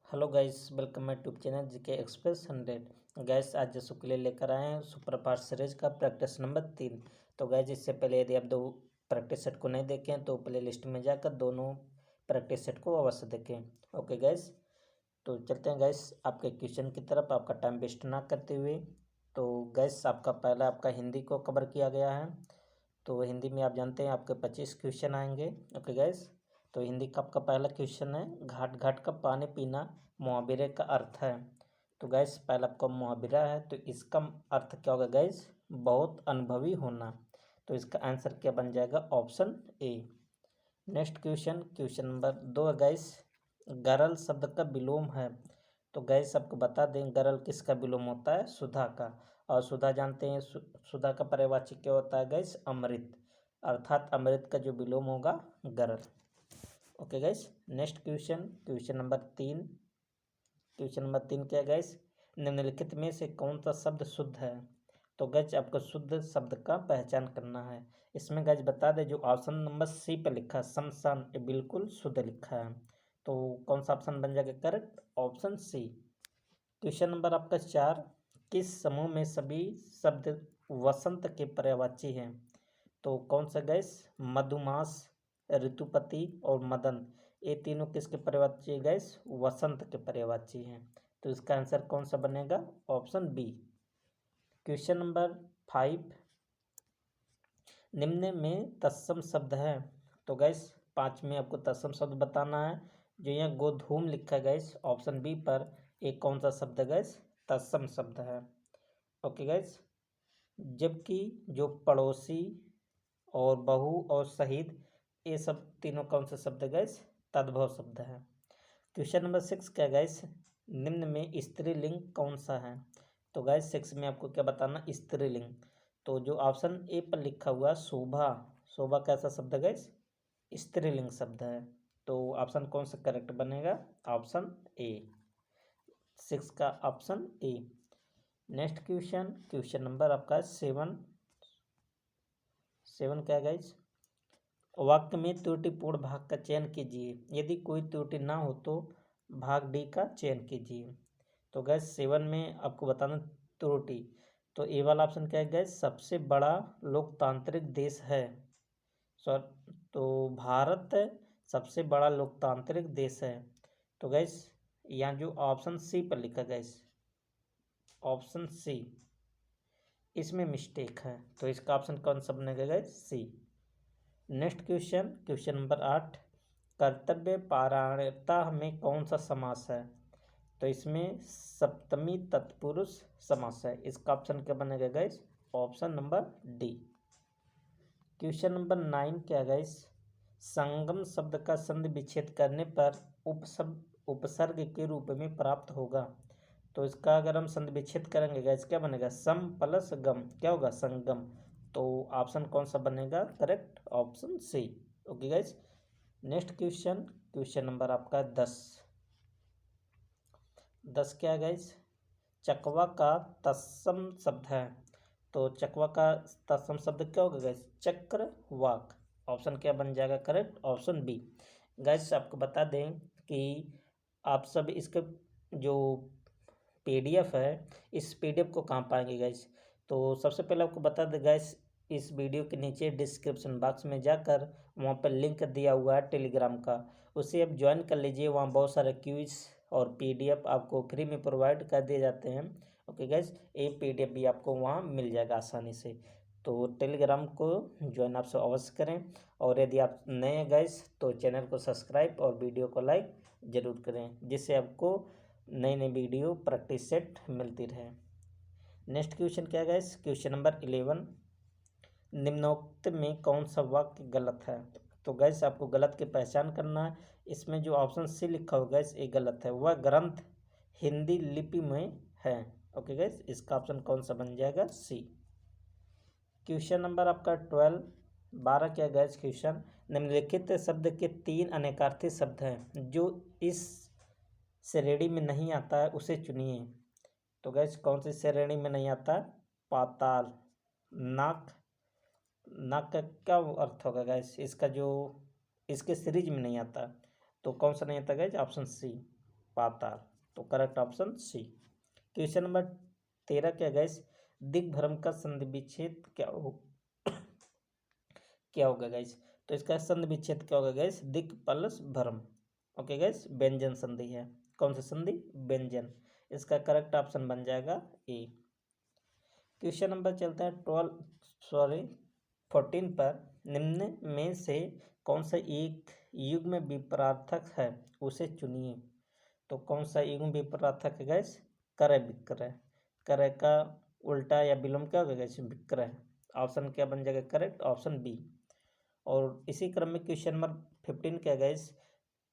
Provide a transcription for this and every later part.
Hello guys, welcome my YouTube channel GK express 100। Gas आज जसों के लिए लेकर आए हैं सुपरफास्ट सीरीज का प्रैक्टिस नंबर 3। तो गैस इससे पहले यदि आप दो प्रैक्टिस सेट को नहीं देखें तो प्ले लिस्ट में जाकर दोनों प्रैक्टिस सेट को अवश्य देखें। ओके गैस, तो चलते हैं गैस आपके क्वेश्चन की तरफ, आपका टाइम वेस्ट ना करते हुए। तो गैस आपका पहला आपका हिंदी को कवर किया गया है। तो हिंदी में आप जानते हैं आपके 25 क्वेश्चन आएंगे। ओके गैस, तो हिंदी का आपका पहला क्वेश्चन है, घाट घाट का पानी पीना मुहावरे का अर्थ है। तो गैस पहला आपका मुहावरा है, तो इसका अर्थ क्या होगा गैस? बहुत अनुभवी होना। तो इसका आंसर क्या बन जाएगा? Option A. Next question, question number 2 है गैस, गरल शब्द का विलोम है। तो गैस आपको बता दें गरल किसका विलोम होता है? सुधा का। और सुधा जानते हैं सुधा का पर्यायवाची क्या होता है गैस? अमृत। अर्थात अमृत का जो विलोम होगा गरल। Okay guys, next question, question number 3। Question number 3 क्या है गैस? निम्नलिखित में से कौन सा शब्द शुद्ध है? तो गैस आपको शुद्ध शब्द का पहचान करना है। इसमें गैस बता दें जो ऑप्शन नंबर सी पर लिखा है शमशान, ये बिल्कुल शुद्ध लिखा है। तो कौन सा ऑप्शन बन जाएगा करेक्ट? ऑप्शन सी। क्वेश्चन नंबर आपका 4, किस समूह में सभी शब्द वसंत के पर्यायवाची हैं? तो कौन सा गैस? मधुमास, ऋतुपति और मदन, ये तीनों किसके पर्यायवाची है गैस? वसंत के पर्यायवाची हैं। तो इसका आंसर कौन सा बनेगा? Option B. क्वेश्चन नंबर 5, निम्न में तत्सम शब्द है। तो गैस 5 में आपको तत्सम शब्द बताना है। जो यहाँ गोधूम लिखा है गैस ऑप्शन बी पर, एक कौन सा शब्द है गैस? तत्सम शब्द है। ओके गैस, जबकि जो पड़ोसी और बहू और शहीद, ये सब तीनों कौन से शब्द है गैस? तद्भव शब्द है। क्वेश्चन नंबर 6 क्या गैस? निम्न में स्त्रीलिंग कौन सा है? तो गैस 6 में आपको क्या बताना? स्त्रीलिंग। तो जो ऑप्शन ए पर लिखा हुआ शोभा, शोभा कैसा शब्द है गैस? स्त्रीलिंग शब्द है। तो ऑप्शन कौन सा करेक्ट बनेगा? ऑप्शन ए, 6 का option A. Next question, question number आपका 7 क्या है गाइज? वाक्य में त्रुटिपूर्ण भाग का चयन कीजिए, यदि कोई त्रुटि ना हो तो भाग डी का चयन कीजिए। तो गैस 7 में आपको बताना त्रुटि, तो ए वाला ऑप्शन क्या है गैस? सबसे बड़ा लोकतांत्रिक देश है। तो भारत सबसे बड़ा लोकतांत्रिक देश है। तो गैस यहाँ जो ऑप्शन सी पर लिखा गैस, ऑप्शन सी, इसमें मिस्टेक है। तो इसका ऑप्शन कौन सा बनेगा गैस? सी। नेक्स्ट क्वेश्चन, क्वेश्चन नंबर 8, कर्तव्य परायणता में कौन सा समास है? तो इसमें सप्तमी तत्पुरुष समास है। इसका ऑप्शन क्या बनेगा guys? Option number D. Question number 9 क्या गैस? संगम शब्द का संधि विच्छेद करने पर उपसर्ग के रूप में प्राप्त होगा। तो इसका अगर हम संधि विच्छेद करेंगे गैस क्या बनेगा? सम प्लस गम, क्या होगा? संगम। तो ऑप्शन कौन सा बनेगा correct? Option C. Okay guys, next question, question number आपका 10 क्या है गैस? चकवा का तत्सम शब्द है। तो चकवा का तत्सम शब्द क्या होगा गैस? चक्रवाक। ऑप्शन क्या बन जाएगा करेक्ट? Option B. गैस आपको बता दें कि आप सब इसके जो PDF है, इस PDF को कहाँ पाएंगे गैस? तो सबसे पहले आपको बता दें गैस, इस वीडियो के नीचे डिस्क्रिप्शन बॉक्स में जाकर वहाँ पर लिंक दिया हुआ है टेलीग्राम का, उसे आप ज्वाइन कर लीजिए। वहाँ बहुत सारे क्विज और PDF आपको फ्री में प्रोवाइड कर दिए जाते हैं। ओके गैस, ये PDF भी आपको वहाँ मिल जाएगा आसानी से। तो टेलीग्राम को ज्वाइन आप सब अवश्य करें, और यदि आप नए हैं गैस तो चैनल को सब्सक्राइब और वीडियो को लाइक ज़रूर करें, जिससे आपको नई नई वीडियो प्रैक्टिस सेट मिलती रहे। नेक्स्ट क्वेश्चन क्या है गैस? क्वेश्चन नंबर 11, निम्नोक्त में कौन सा वाक्य गलत है? तो गैस आपको गलत की पहचान करना है। इसमें जो ऑप्शन सी लिखा होगा गैस ये गलत है, वह ग्रंथ हिंदी लिपि में है। ओके गैस, इसका ऑप्शन कौन सा बन जाएगा? सी। क्वेश्चन नंबर आपका 12 क्या गैस? क्वेश्चन, निम्नलिखित शब्द के 3 अनेकार्थी शब्द हैं, जो इस श्रेणी में नहीं आता है उसे चुनिए। तो गैस कौन सी श्रेणी में नहीं आता? पाताल। नाक, नाक का क्या अर्थ होगा गैस? इसका जो इसके सीरीज में नहीं आता, तो कौन सा नहीं आता गैस? Option c. पाताल। तो करेक्ट ऑप्शन सी। क्वेश्चन नंबर 13 क्या गाइस, दिग्भ्रम का संधि विच्छेद क्या होगा गाइस। तो इसका संधि विच्छेद क्या होगा गाइस, दिक् प्लस भ्रम। ओके गाइस, व्यंजन संधि है। कौन सी संधि, व्यंजन। इसका करेक्ट ऑप्शन बन जाएगा ए। क्वेश्चन नंबर चलता है 14 पर, निम्न में से कौन सा एक युग्म विपरार्थक है, उसे चुनिए। तो कौन सा युग्म विपरार्थक है गैस, क्रय विक्रय। क्रय का उल्टा या विलोम क्या होगा गैस, विक्रय। ऑप्शन क्या बन जाएगा करेक्ट, ऑप्शन बी। और इसी क्रम में क्वेश्चन नंबर 15 क्या गैस,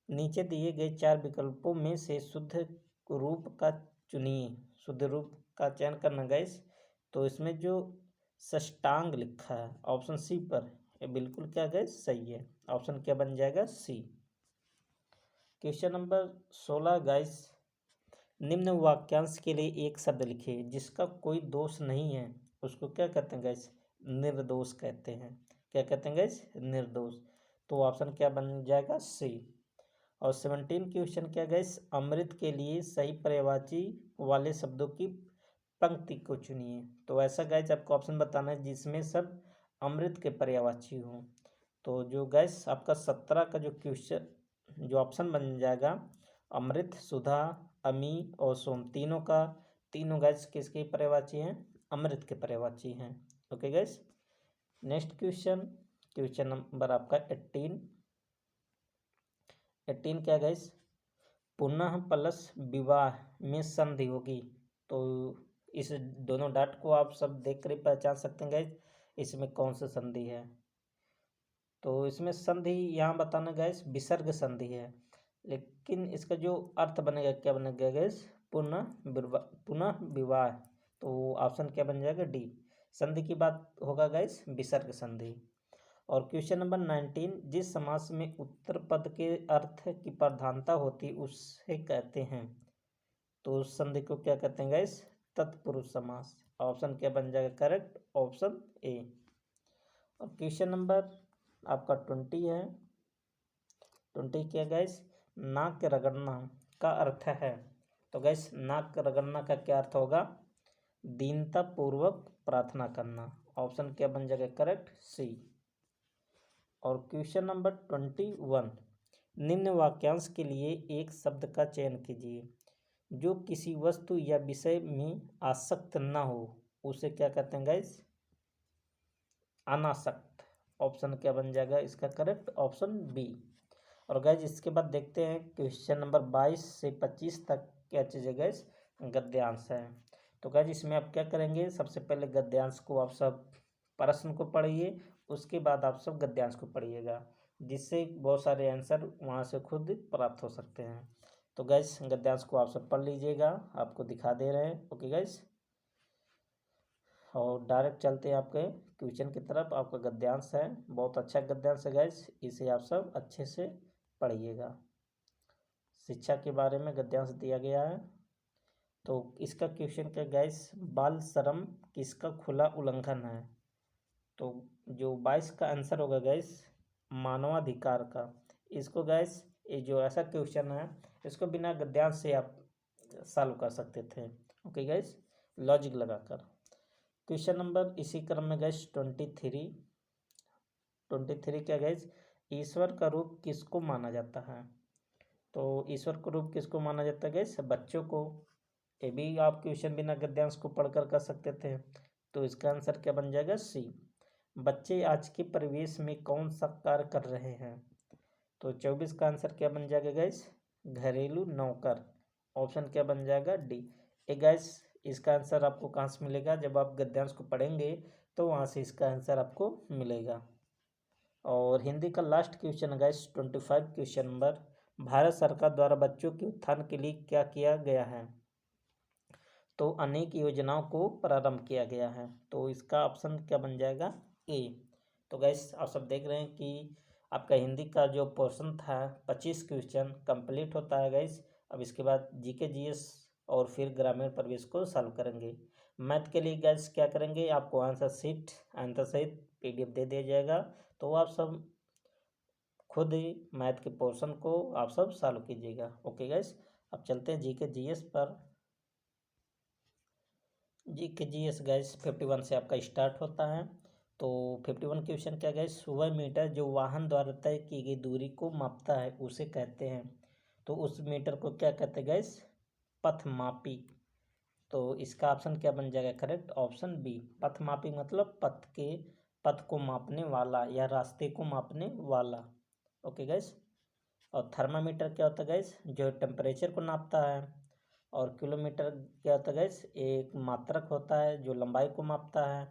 नीचे दिए गए 4 विकल्पों में से शुद्ध रूप का चुनिए। शुद्ध रूप का चयन करना गैस। तो इसमें जो षष्टांग लिखा है ऑप्शन सी पर, ये बिल्कुल क्या गैस सही है। ऑप्शन क्या बन जाएगा सी। क्वेश्चन नंबर 16 गाइस, निम्न वाक्यांश के लिए एक शब्द लिखिए जिसका कोई दोष नहीं है, उसको क्या कहते हैं गैस, निर्दोष कहते हैं। क्या कहते हैं गैस, निर्दोष। तो ऑप्शन क्या बन जाएगा सी। और 17 क्वेश्चन क्या गैस, अमृत के लिए सही पर्यायवाची वाले शब्दों की पंक्ति को चुनिए। तो ऐसा गैस आपको ऑप्शन बताना है जिसमें सब अमृत के पर्यायवाची हो। तो जो गैस आपका 17 का जो क्वेश्चन, जो ऑप्शन बन जाएगा, अमृत, सुधा, अमी और सोम, तीनों गैस किसके पर्यायवाची हैं, अमृत के पर्यायवाची हैं। Okay guys, next question number आपका 18 क्या गैस, पुनः प्लस विवाह में संधि होगी। तो इस दोनों डाट को आप सब देख कर पहचान सकते हैं गैस, इसमें कौन सा संधि है। तो इसमें संधि यहाँ बताना गैस विसर्ग संधि है, लेकिन इसका जो अर्थ बनेगा क्या बनेगा गैस, पुनः विवाह। तो ऑप्शन क्या बन जाएगा डी। संधि की बात होगा गैस विसर्ग संधि। और क्वेश्चन नंबर 19, जिस समास में उत्तर पद के अर्थ की प्रधानता होती उसे कहते हैं। तो उस संधि को क्या कहते हैं गैस, तत्पुरुष समास। ऑप्शन क्या बन जाएगा करेक्ट, ऑप्शन ए। और क्वेश्चन नंबर आपका 20 है। 20 क्या गैस, नाक रगड़ना का अर्थ है। तो गैस नाक रगड़ना का क्या अर्थ होगा, दीनता पूर्वक प्रार्थना करना। ऑप्शन क्या बन जाएगा करेक्ट, सी। और क्वेश्चन नंबर 21, निम्न वाक्यांश के लिए एक शब्द का चयन कीजिए जो किसी वस्तु या विषय में आसक्त न हो, उसे क्या कहते हैं गैस, अनासक्त। ऑप्शन क्या बन जाएगा इसका करेक्ट, ऑप्शन बी। और गैस इसके बाद देखते हैं क्वेश्चन नंबर 22 से 25 तक क्या चीज़ है गैस, गद्यांश है। तो गैस इसमें आप क्या करेंगे, सबसे पहले गद्यांश को आप सब प्रश्न को पढ़िए, उसके बाद आप सब गद्यांश को पढ़िएगा, जिससे बहुत सारे आंसर वहाँ से खुद प्राप्त हो सकते हैं। तो गैस गद्यांश को आप सब पढ़ लीजिएगा, आपको दिखा दे रहे हैं। ओके गैस, और डायरेक्ट चलते हैं आपके क्वेश्चन की तरफ। आपका गद्यांश है, बहुत अच्छा गद्यांश है गैस, इसे आप सब अच्छे से पढ़िएगा। शिक्षा के बारे में गद्यांश दिया गया है। तो इसका क्वेश्चन क्या गैस, बाल श्रम किसका खुला उल्लंघन है। तो जो 22 का आंसर होगा गैस, मानवाधिकार का। इसको गैस ये जो ऐसा क्वेश्चन है, इसको बिना गद्यांश से आप सॉल्व कर सकते थे। ओके गैस, लॉजिक लगाकर। क्वेश्चन नंबर इसी क्रम में गैस 23 क्या गैस, ईश्वर का रूप किसको माना जाता है। तो ईश्वर का रूप किसको माना जाता है गैस, बच्चों को। ये भी आप क्वेश्चन बिना गद्यांश को पढ़कर कर सकते थे। तो इसका आंसर क्या बन जाएगा, सी। बच्चे आज के परिवेश में कौन सा कार्य कर रहे हैं। तो 24 का आंसर क्या बन जाएगा गैस, घरेलू नौकर। ऑप्शन क्या बन जाएगा डी। ए गैस इसका आंसर आपको कहाँ से मिलेगा, जब आप गद्यांश को पढ़ेंगे तो वहाँ से इसका आंसर आपको मिलेगा। और हिंदी का लास्ट क्वेश्चन है गैस 25 क्वेश्चन नंबर, भारत सरकार द्वारा बच्चों के उत्थान के लिए क्या किया गया है। तो अनेक योजनाओं को प्रारंभ किया गया है। तो इसका ऑप्शन क्या बन जाएगा, ए। तो गैस आप सब देख रहे हैं कि आपका हिंदी का जो पोर्शन था 25 क्वेश्चन कंप्लीट होता है गैस। अब इसके बाद जीके जीएस और फिर ग्रामीण प्रवेश को सॉल्व करेंगे। मैथ के लिए गैस क्या करेंगे, आपको आंसर सहित पीडीएफ दे दिया जाएगा। तो आप सब खुद ही मैथ के पोर्शन को आप सब सॉल्व कीजिएगा। ओके गैस, अब चलते हैं जीके जीएस पर। जीके जीएस गैस 51 से आपका स्टार्ट होता है। तो 51 क्वेश्चन क्या गैस, वह मीटर जो वाहन द्वारा तय की गई दूरी को मापता है उसे कहते हैं। तो उस मीटर को क्या कहते हैं गैस, पथमापी। तो इसका ऑप्शन क्या बन जाएगा करेक्ट, ऑप्शन बी, पथमापी मतलब पथ को मापने वाला या रास्ते को मापने वाला। Okay gas. और थर्मामीटर क्या होता है गैस, जो टेम्परेचर को नापता है। और किलोमीटर क्या होता है गैस, एक मात्रक होता है जो लंबाई को मापता है।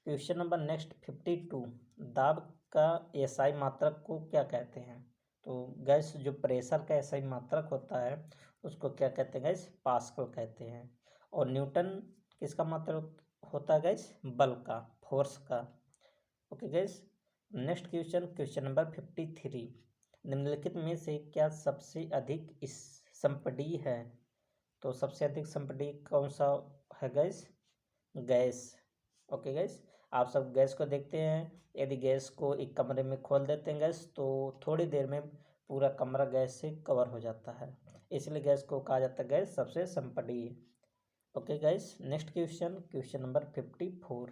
क्वेश्चन नंबर नेक्स्ट 52, दाब का एसआई मात्रक को क्या कहते हैं। तो गैस जो प्रेशर का एसआई मात्रक होता है उसको क्या कहते हैं गैस, पास्कल कहते हैं। और न्यूटन किसका मात्रक होता है गैस, बल का, फोर्स का। Okay guys. Next question number 53, निम्नलिखित में से क्या सबसे अधिक इस संपीडीय है। तो सबसे अधिक संपीडीय कौन सा है गैस, गैस। Okay gas. आप सब गैस को देखते हैं, यदि गैस को एक कमरे में खोल देते हैं गैस तो थोड़ी देर में पूरा कमरा गैस से कवर हो जाता है, इसलिए गैस को कहा जाता है गैस सबसे संपीडीय। Okay guys. Next question number 54,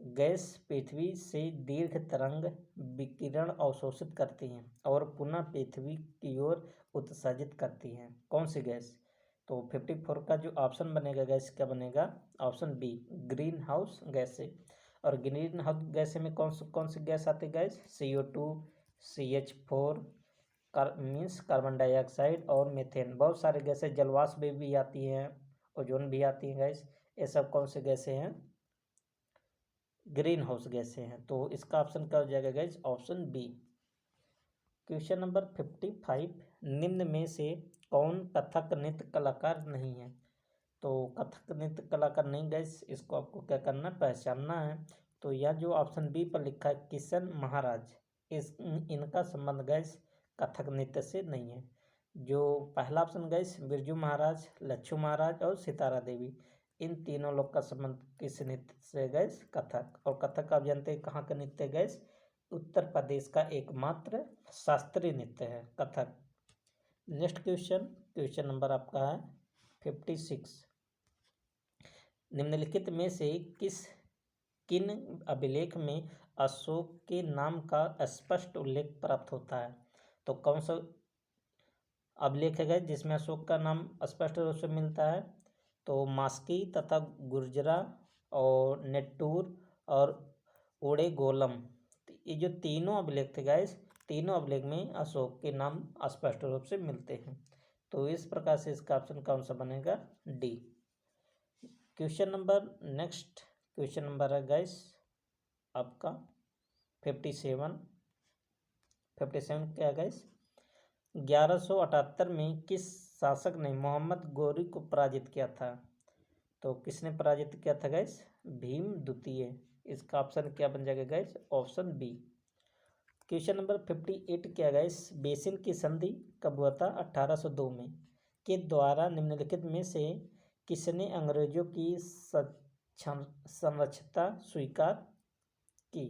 guys पृथ्वी से दीर्घ तरंग विकिरण अवशोषित करती हैं और पुनः पृथ्वी की ओर उत्सर्जित करती हैं, कौन सी गैस। तो 54 का जो ऑप्शन बनेगा गैस क्या बनेगा, ऑप्शन बी, ग्रीन हाउस गैसें। और ग्रीन हाउस गैसें में कौन सी गैस आती है gas, CO2, CH4 means carbon dioxide और मीथेन। बहुत सारे गैसें जलवाष्प में भी आती हैं, ओजोन भी आती हैं गैस। ये सब कौन से गैसें हैं, ग्रीन हाउस गैसें हैं। तो इसका ऑप्शन क्या हो जाएगा guys, option B. Question number 55, निम्न में से कौन कथक नृत्य कलाकार नहीं है। तो कथक नृत्य कलाकार नहीं गैस, इसको आपको क्या करना है, पहचानना है। तो यह जो ऑप्शन बी पर लिखा है किशन महाराज, इनका संबंध गैस कथक नृत्य से नहीं है। जो पहला ऑप्शन गैस बिरजू महाराज, लच्छू महाराज और सितारा देवी, इन तीनों लोग का संबंध किस नृत्य से गैस, कथक। और कथक आप जानते हैं कहाँ का नृत्य गैस, उत्तर प्रदेश का एकमात्र शास्त्रीय नृत्य है कथक। नेक्स्ट क्वेश्चन नंबर आपका है 56, निम्नलिखित में से किन अभिलेख में अशोक के नाम का स्पष्ट उल्लेख प्राप्त होता है। तो कौन सा अभिलेख है जिसमें अशोक का नाम स्पष्ट रूप से मिलता है। तो मास्की तथा गुर्जरा और नेट्टूर और ओडेगोलम, ये जो तीनों अभिलेख थे गाइस, तीनों अभिलेख में अशोक के नाम स्पष्ट रूप से मिलते हैं। तो इस प्रकार से इसका ऑप्शन कौन सा बनेगा, डी। क्वेश्चन नंबर है गाइस आपका 57 क्या है गाइस, 1178 में किस शासक ने मोहम्मद गोरी को पराजित किया था। तो किसने पराजित किया था गैस, भीम द्वितीय। इसका ऑप्शन क्या बन जाएगा guys, option B. Question number 58 क्या गैस, बेसिन की संधि कब हुआ था, 1802 में। के द्वारा निम्नलिखित में से किसने अंग्रेजों की संरक्षता स्वीकार की।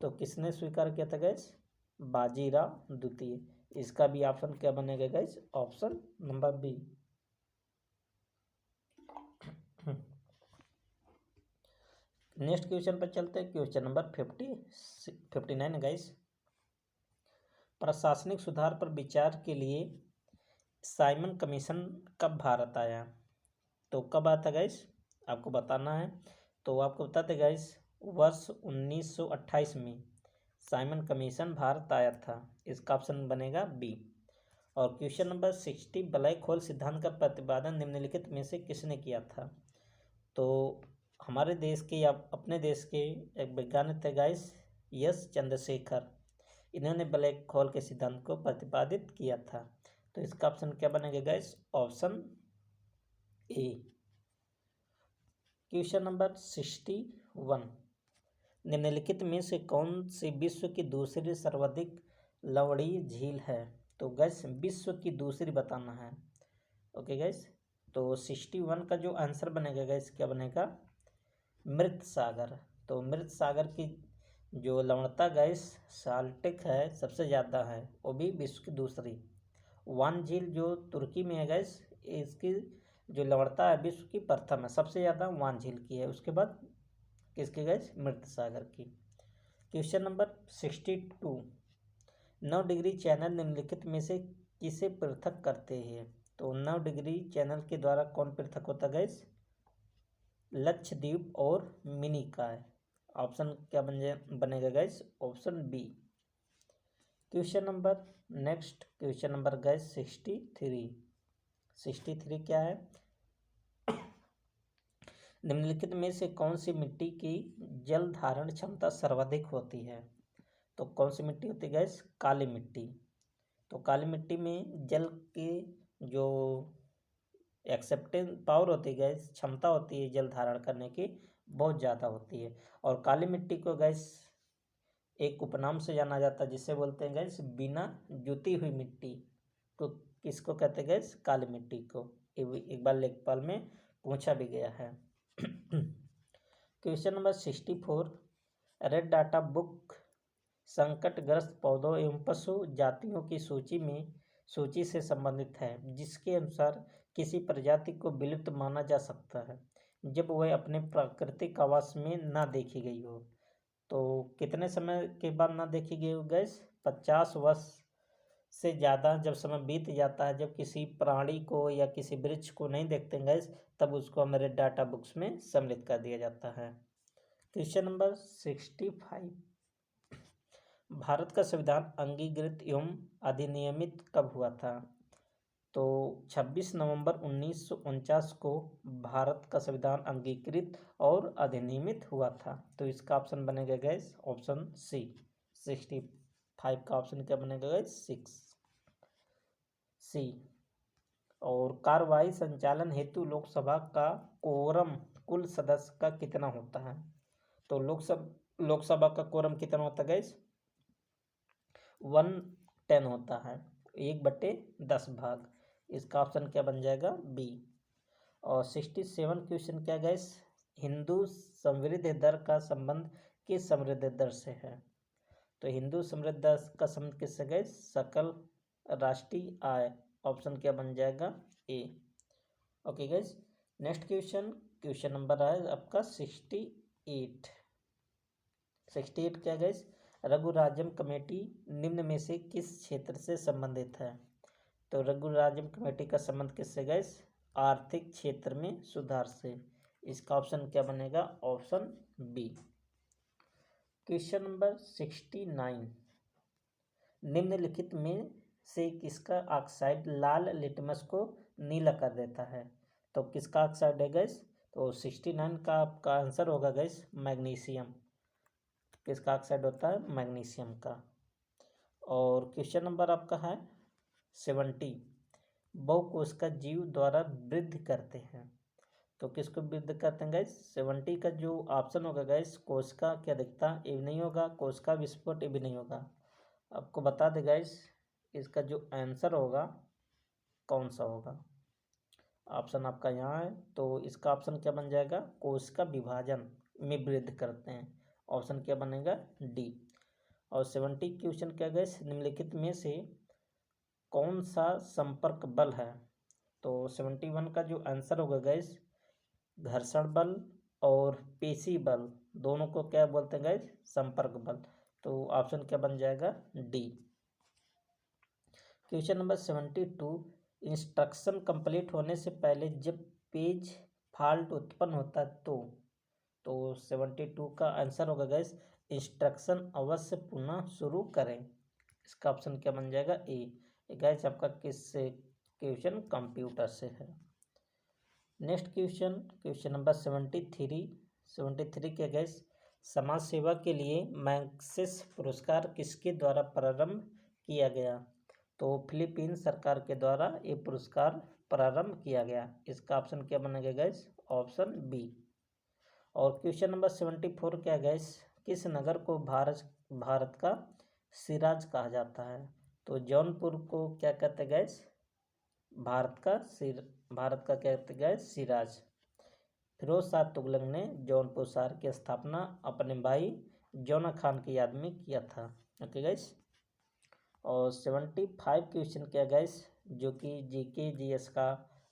तो किसने स्वीकार किया था गैस, बाजीराव द्वितीय। इसका भी ऑप्शन क्या बनेगा guys, option number B. Next question पर चलते हैं, क्वेश्चन नंबर 59 गाइस, प्रशासनिक सुधार पर विचार के लिए साइमन कमीशन कब भारत आया। तो कब आता गाइस, आपको बताना है। तो आपको बताते गाइस, वर्ष 1928 में साइमन कमीशन भारत आया था। इसका ऑप्शन बनेगा बी। और क्वेश्चन नंबर 60, ब्लैक होल सिद्धांत का प्रतिपादन निम्नलिखित में से किसने किया था। तो हमारे देश के या अपने देश के एक वैज्ञानिक थे गाइस, एस चंद्रशेखर। इन्होंने ब्लैक होल के सिद्धांत को प्रतिपादित किया था। तो इसका ऑप्शन क्या बनेगा guys, option A. Question number 61, निम्नलिखित में से कौन सी विश्व की दूसरी सर्वाधिक लवणीय झील है। तो गैस विश्व की दूसरी बताना है। Okay gas. तो 61 का जो आंसर बनेगा गैस क्या बनेगा, मृत सागर। तो मृत सागर की जो लवणता गैस साल्टिक है सबसे ज़्यादा है, वो भी विश्व की दूसरी। वान झील जो तुर्की में है गैस, इसकी जो लवणता है विश्व की प्रथम है, सबसे ज़्यादा वान झील की है, उसके बाद किसकी गैस, मृत सागर की। क्वेश्चन नंबर 62, 9 डिग्री चैनल निम्नलिखित में से किसे पृथक करते हैं? तो 9 डिग्री चैनल के द्वारा कौन पृथक होता है गैस? लक्षद्वीप और मिनिकॉय। ऑप्शन क्या बनेगा guys? Option B. Question number next question number guys 63 क्या है? निम्नलिखित में से कौन सी मिट्टी की जल धारण क्षमता सर्वाधिक होती है? तो कौन सी मिट्टी होती है गैस? काली मिट्टी। तो काली मिट्टी में जल की जो एक्सेप्टेंस पावर होती है गैस, क्षमता होती है जल धारण करने की, बहुत ज़्यादा होती है। और काली मिट्टी को गैस एक उपनाम से जाना जाता है जिसे बोलते हैं गैस बिना जुती हुई मिट्टी। तो किसको कहते हैं गैस? काली मिट्टी को। एक बार लेखपाल में पूछा भी गया है। Question number 64, red data book संकटग्रस्त पौधों एवं पशु जातियों की सूची से संबंधित है, जिसके अनुसार किसी प्रजाति को विलुप्त माना जा सकता है जब वह अपने प्राकृतिक आवास में ना देखी गई हो। तो कितने समय के बाद ना देखी गई हो गैस? 50 वर्ष से ज़्यादा जब समय बीत जाता है, जब किसी प्राणी को या किसी वृक्ष को नहीं देखते गैस, तब उसको हमारे डाटा बुक्स में सम्मिलित कर दिया जाता है। क्वेश्चन नंबर 65, भारत का संविधान अंगीकृत एवं अधिनियमित कब हुआ था? तो 26 नवंबर 1949 को भारत का संविधान अंगीकृत और अधिनियमित हुआ था। तो इसका ऑप्शन बनेगा गैस ऑप्शन सी। 65 का ऑप्शन क्या बनेगा गैस? 6 सी। और कार्यवाही संचालन हेतु लोकसभा का कोरम कुल सदस्य का कितना होता है? तो लोकसभा का कोरम कितना होता है गैस? 110 होता है, 1/10 भाग। इसका ऑप्शन क्या बन जाएगा? बी। और 67 क्वेश्चन क्या गैस? हिंदू समृद्धि दर का संबंध किस समृद्धि दर से है? तो हिंदू समृद्धि दर का संबंध किससे गैस? सकल राष्ट्रीय आय। ऑप्शन क्या बन जाएगा? A. Okay guys, next question number है आपका 68 क्या गैस? रघुराजम कमेटी निम्न में से किस क्षेत्र से संबंधित है? तो रघुराजम कमेटी का संबंध किससे गैस? आर्थिक क्षेत्र में सुधार से। इसका ऑप्शन क्या बनेगा? Option B. क्वेश्चन नंबर 69, निम्नलिखित में से किसका ऑक्साइड लाल लिटमस को नीला कर देता है? तो किसका ऑक्साइड है गैस? तो 69 का आपका आंसर होगा गैस मैग्नीशियम। किसका ऑक्साइड होता है? मैग्नीशियम का। और क्वेश्चन नंबर आपका है 70, बहुकोशिका जीव द्वारा वृद्धि करते हैं। तो किसको वृद्धि करते हैं गैस? 70 का जो ऑप्शन होगा गैस, कोशिका की अधिकता ये भी नहीं होगा, कोशिका विस्फोट ये भी नहीं होगा। आपको बता दे गैस, इसका जो आंसर होगा कौन सा होगा? ऑप्शन आपका यहाँ है, तो इसका ऑप्शन क्या बन जाएगा? कोशिका विभाजन में वृद्धि करते हैं। ऑप्शन क्या बनेगा? डी। और 70 क्वेश्चन क्या गैस? निम्नलिखित में से कौन सा संपर्क बल है? तो 71 का जो आंसर होगा गैस, घर्षण बल और पेशी बल दोनों को क्या बोलते हैं गैस? संपर्क बल। तो ऑप्शन क्या बन जाएगा? D. Question number 72, instruction complete होने से पहले जब पेज फॉल्ट उत्पन्न होता है तो 72 का आंसर होगा गैस, इंस्ट्रक्शन अवश्य पुनः शुरू करें। इसका ऑप्शन क्या बन जाएगा? ए। गैस आपका किससे क्वेश्चन? कंप्यूटर से है। नेक्स्ट क्वेश्चन नंबर 73 क्या गैस? समाज सेवा के लिए मैग्सेस पुरस्कार किसके द्वारा प्रारंभ किया गया? तो फिलीपीन सरकार के द्वारा ये पुरस्कार प्रारंभ किया गया। इसका ऑप्शन क्या बनेगा गैस? Option B. और क्वेश्चन नंबर 74 क्या गैस? किस नगर को भारत का सिराज कहा जाता है? तो जौनपुर को क्या कहते गैस? भारत का क्या कहते गैस? सिराज। फिरोज शाह तुगलक ने जौनपुर शहर की स्थापना अपने भाई जौना खान की याद में किया था। Okay gas. और 75 क्वेश्चन क्या गैस? जो कि जीके जीएस का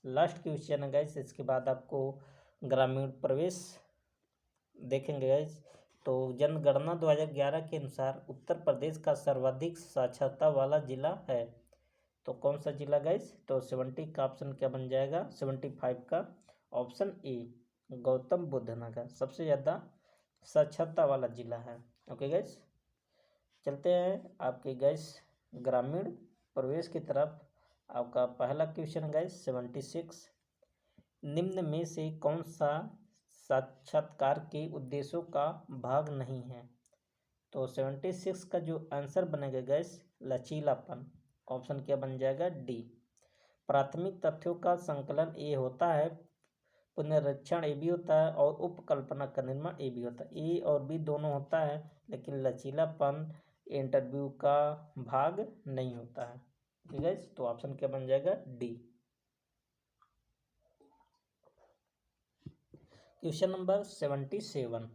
लास्ट क्वेश्चन है गैस। इसके बाद आपको ग्रामीण प्रवेश देखेंगे गैस। तो जनगणना 2011 के अनुसार उत्तर प्रदेश का सर्वाधिक साक्षरता वाला जिला है। तो कौन सा जिला गैस? तो 70 का ऑप्शन क्या बन जाएगा? 75 का ऑप्शन ए गौतम बुद्ध नगर सबसे ज़्यादा साक्षरता वाला जिला है। ओके गैस, चलते हैं आपके गैस ग्रामीण प्रवेश की तरफ। आपका पहला क्वेश्चन गैस 76, निम्न में से कौन सा साक्षात्कार के उद्देश्यों का भाग नहीं है? तो 76 का जो आंसर बनेगा गैस लचीलापन। ऑप्शन क्या बन जाएगा? डी। प्राथमिक तथ्यों का संकलन ए होता है, पुनरीक्षण ए भी होता है और उपकल्पना का निर्माण ए भी होता है। ए और बी दोनों होता है, लेकिन लचीलापन इंटरव्यू का भाग नहीं होता है। ठीक है, तो ऑप्शन क्या बन जाएगा? डी। क्वेश्चन नंबर 77,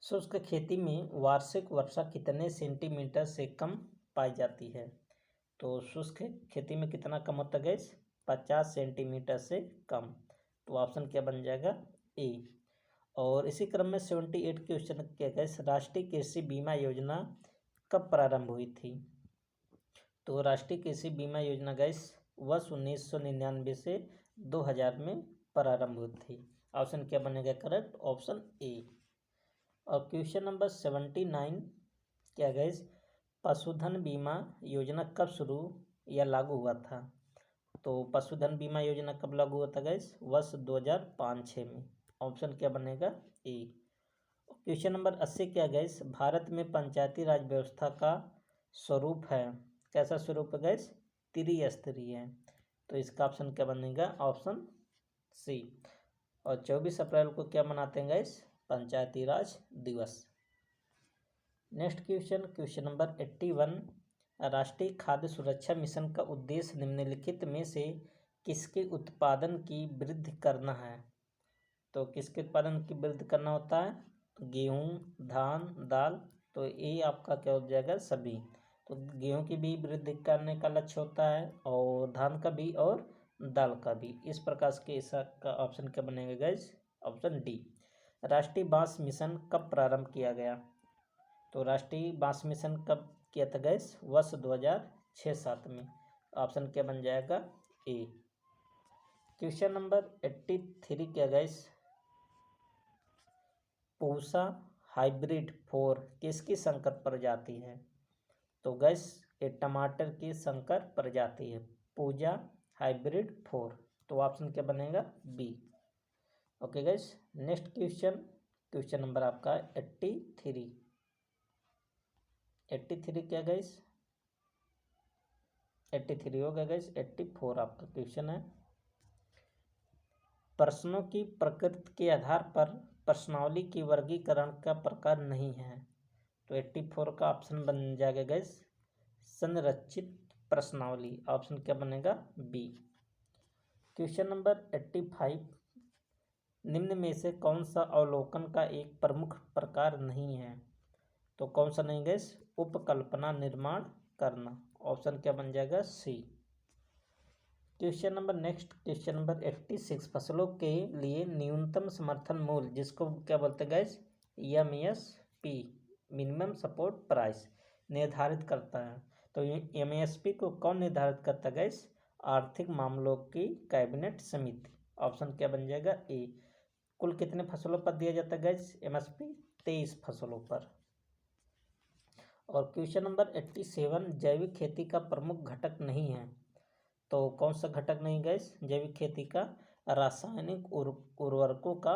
शुष्क खेती में वार्षिक वर्षा कितने सेंटीमीटर से कम पाई जाती है? तो शुष्क खेती में कितना कम होता है गैस? 50 सेंटीमीटर से कम। तो ऑप्शन क्या बन जाएगा? ए। और इसी क्रम में 78 क्वेश्चन क्या गैस, राष्ट्रीय कृषि बीमा योजना कब प्रारंभ हुई थी? तो राष्ट्रीय कृषि बीमा योजना गैस वर्ष 1999 से 2000 में प्रारंभ हुई थी। ऑप्शन क्या बनेगा करेक्ट? Option A. और क्वेश्चन नंबर 79 क्या गैस, पशुधन बीमा योजना कब शुरू या लागू हुआ था? तो पशुधन बीमा योजना कब लागू हुआ था गैस? वर्ष 2005-06 में। ऑप्शन क्या बनेगा? ए। क्वेश्चन नंबर 80 क्या गैस, भारत में पंचायती राज व्यवस्था का स्वरूप है? कैसा स्वरूप है गैस? त्रिस्तरीय है। तो इसका ऑप्शन क्या बनेगा? Option C. और 24 अप्रैल को क्या मनाते हैं गैस? पंचायती राज दिवस। नेक्स्ट क्वेश्चन, क्वेश्चन नंबर 81, राष्ट्रीय खाद्य सुरक्षा मिशन का उद्देश्य निम्नलिखित में से किसके उत्पादन की वृद्धि करना है? तो किसके उत्पादन की वृद्धि करना होता है? गेहूँ, धान, दाल। तो ये आपका क्या हो जाएगा? सभी। तो गेहूँ की भी वृद्धि करने का लक्ष्य होता है और धान का भी और दाल का भी। इस प्रकार के इसका ऑप्शन क्या बनेगा गाइस? Option D. राष्ट्रीय बांस मिशन कब प्रारंभ किया गया? तो राष्ट्रीय बांस मिशन कब किया था गैस? वर्ष 2006-07 में। ऑप्शन क्या बन जाएगा? ए। क्वेश्चन नंबर 83 क्या गैस, पूसा हाइब्रिड 4 किसकी संकर प्रजाति है? तो गैस ये टमाटर की संकर प्रजाति है, पूजा हाइब्रिड 4। तो ऑप्शन क्या बनेगा? B. Okay guys, next question, question number आपका 83। 83 क्या गैस? 83 हो गया गैस। 84 आपका क्वेश्चन है, प्रश्नों की प्रकृति के आधार पर प्रश्नावली की वर्गीकरण का प्रकार नहीं है। तो 84 का ऑप्शन बन जाएगा गैस संरचित प्रश्नावली। ऑप्शन क्या बनेगा? बी। क्वेश्चन नंबर 85, निम्न में से कौन सा अवलोकन का एक प्रमुख प्रकार नहीं है? तो कौन सा नहीं गैस? उपकल्पना निर्माण करना। ऑप्शन क्या बन जाएगा? C. Question number next, question number 86, फसलों के लिए न्यूनतम समर्थन मूल्य जिसको क्या बोलते हैं gas? MSP minimum support price निर्धारित करता है। तो MSP को कौन निर्धारित करता है गैस? आर्थिक मामलों की कैबिनेट समिति। ऑप्शन क्या बन जाएगा? ए। कुल कितने फसलों पर दिया जाता है गैस MSP? 23 फसलों पर। और क्वेश्चन नंबर 87, जैविक खेती का प्रमुख घटक नहीं है। तो कौन सा घटक नहीं गैस जैविक खेती का? रासायनिक उर्वरकों का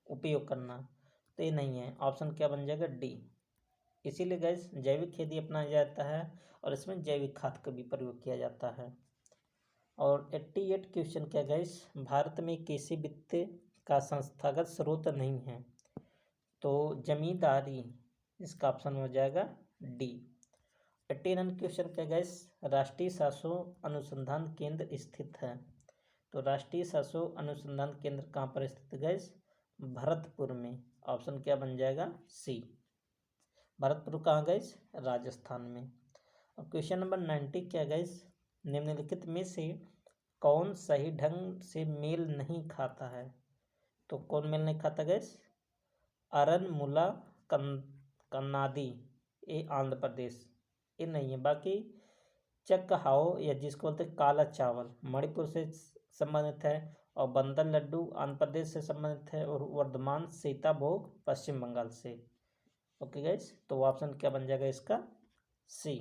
उपयोग करना। तो ये नहीं है। ऑप्शन क्या बन जाएगा? डी। इसीलिए गैस जैविक खेती अपनाया जाता है और इसमें जैविक खाद का भी प्रयोग किया जाता है। और 88 क्वेश्चन क्या गैस, भारत में कृषि वित्त का संस्थागत स्रोत नहीं है। तो जमींदारी, इसका ऑप्शन हो जाएगा डी। 89 क्वेश्चन क्या गैस, राष्ट्रीय शासो अनुसंधान केंद्र स्थित है। तो राष्ट्रीय शासो अनुसंधान केंद्र कहाँ पर स्थित गैस? भरतपुर में। ऑप्शन क्या बन जाएगा? सी। भरतपुर कहाँ गैस? राजस्थान में। और क्वेश्चन नंबर 90 क्या गैस, निम्नलिखित में से कौन सही ढंग से मेल नहीं खाता है? तो कौन मेल नहीं खाता गैस? अरनमुला कन्नाडी, ये आंध्र प्रदेश, ये नहीं है। बाकी चकहाओ या जिसको बोलते हैं काला चावल, मणिपुर से संबंधित है। और बंदर लड्डू आंध्र प्रदेश से संबंधित है। और वर्धमान सीताभोग पश्चिम बंगाल से। ओके गैस, तो ऑप्शन क्या बन जाएगा इसका? सी।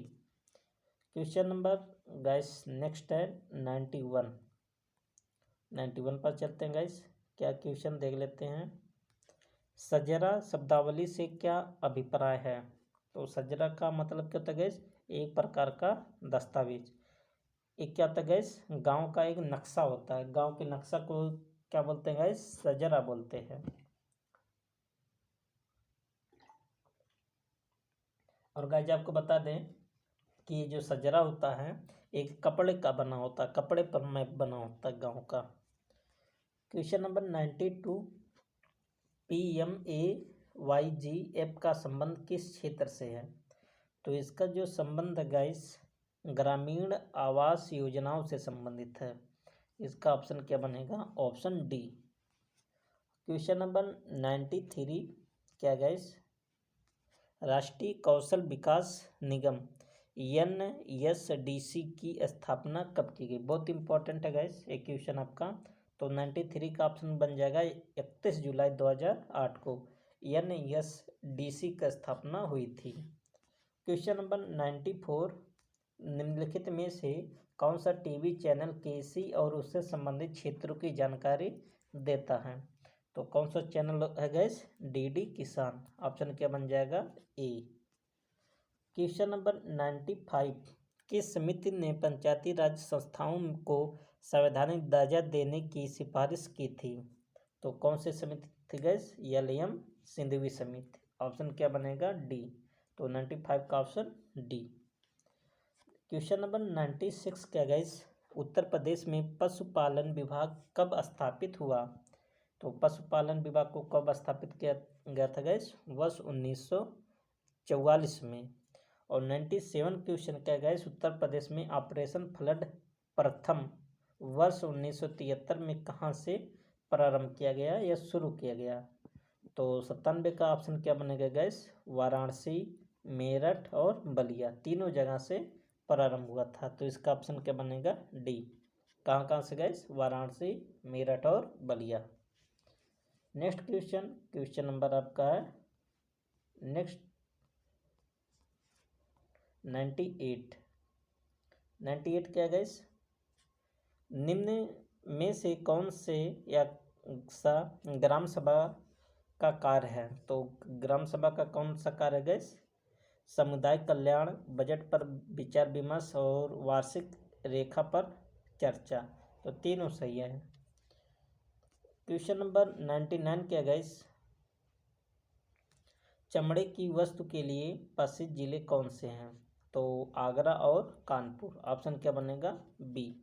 क्वेश्चन नंबर गैस नेक्स्ट है 91 पर चलते हैं गैस। क्या क्वेश्चन देख लेते हैं। सजरा शब्दावली से क्या अभिप्राय है? तो सजरा का मतलब क्या होता है गैस? एक प्रकार का दस्तावेज। एक क्या होता है गैस? गांव का एक नक्शा होता है। गांव के नक्शा को क्या बोलते हैं गैस? सजरा बोलते हैं। और गाइज आपको बता दें कि जो सजरा होता है एक कपड़े का बना होता है, कपड़े पर मैप बना होता है गांव का। क्वेश्चन नंबर 92, PMAYG का संबंध किस क्षेत्र से है? तो इसका जो संबंध है गाइस ग्रामीण आवास योजनाओं से संबंधित है। इसका ऑप्शन क्या बनेगा? Option D. क्वेश्चन नंबर 93, क्या गाइस? राष्ट्रीय कौशल विकास निगम NSDC की स्थापना कब की गई? बहुत इंपॉर्टेंट है गाइस ये क्वेश्चन आपका। तो 93 का ऑप्शन बन जाएगा 31 जुलाई 2008 को NSDC का स्थापना हुई थी। क्वेश्चन नंबर 94, निम्नलिखित में से कौन सा टीवी चैनल कृषि और उससे संबंधित क्षेत्रों की जानकारी देता है? तो कौन सा चैनल है गैस? DD किसान। ऑप्शन क्या बन जाएगा? ए। क्वेश्चन नंबर 95, किस समिति ने पंचायती राज संस्थाओं को संवैधानिक दर्जा देने की सिफारिश की थी? तो कौन सी समिति थी गैस? LM सिंघवी समिति। ऑप्शन क्या बनेगा? डी। तो 95 का ऑप्शन डी। क्वेश्चन नंबर 96, क्या गैस? उत्तर प्रदेश में पशुपालन विभाग कब स्थापित हुआ? तो पशुपालन विभाग को कब स्थापित किया गया था गैस? वर्ष 1944 में। और 97 क्वेश्चन, क्या गैस? उत्तर प्रदेश में ऑपरेशन फ्लड प्रथम वर्ष 1973 में कहाँ से प्रारंभ किया गया या शुरू किया गया? तो 97 का ऑप्शन क्या बनेगा गैस? वाराणसी, मेरठ और बलिया, तीनों जगह से प्रारंभ हुआ था। तो इसका ऑप्शन क्या बनेगा? डी। कहाँ कहाँ से गैस? वाराणसी, मेरठ और बलिया। नेक्स्ट क्वेश्चन नंबर आपका है नेक्स्ट 98 क्या गैस? निम्न में से कौन से या सा ग्राम सभा का कार्य है? तो ग्राम सभा का कौन सा कार्य है गैस? सामुदायिक कल्याण, बजट पर विचार विमर्श और वार्षिक रेखा पर चर्चा। तो तीनों सही है। क्वेश्चन नंबर 99, क्या गैस? चमड़े की वस्तु के लिए प्रसिद्ध जिले कौन से हैं? तो आगरा और कानपुर। ऑप्शन क्या बनेगा? बी।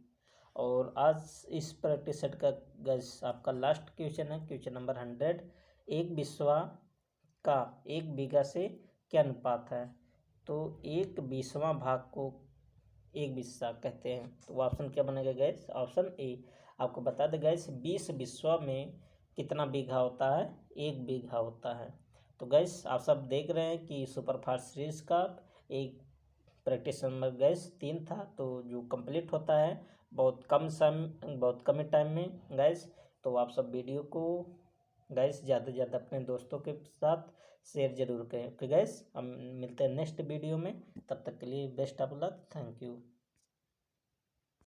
और आज इस प्रैक्टिस सेट का गैस आपका लास्ट क्वेश्चन है, क्वेश्चन नंबर 100, एक बिस्वा का 1 बीघा से क्या अनुपात है? तो 1/20 भाग को 1 बिस्सा कहते हैं। तो ऑप्शन क्या बनेगा गैस? Option A. आपको बता दें गैस 20 बिस्वा में कितना बीघा होता है? 1 बीघा होता है। तो गैस आप सब देख रहे हैं कि सुपरफास्ट सीरीज का एक प्रैक्टिस नंबर गैस 3 था, तो जो कंप्लीट होता है बहुत कम टाइम में गैस। तो आप सब वीडियो को गैस ज़्यादा से ज़्यादा अपने दोस्तों के साथ शेयर जरूर करें। ओके गैस, हम मिलते हैं नेक्स्ट वीडियो में। तब तक के लिए best of luck. Thank you.